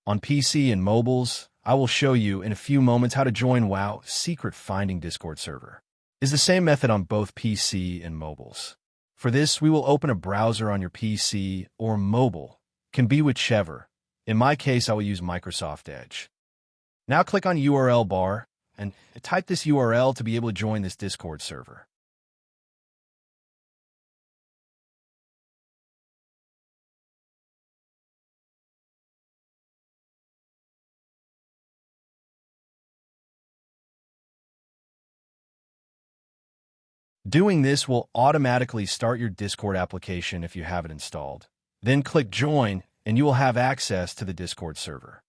On PC and mobiles, I will show you in a few moments how to join WoW Secret Finding Discord server. It's the same method on both PC and mobiles. For this, we will open a browser on your PC or mobile, can be whichever. In my case, I will use Microsoft Edge. Now click on URL bar and type this URL to be able to join this Discord server. Doing this will automatically start your Discord application if you have it installed. Then click Join, and you will have access to the Discord server.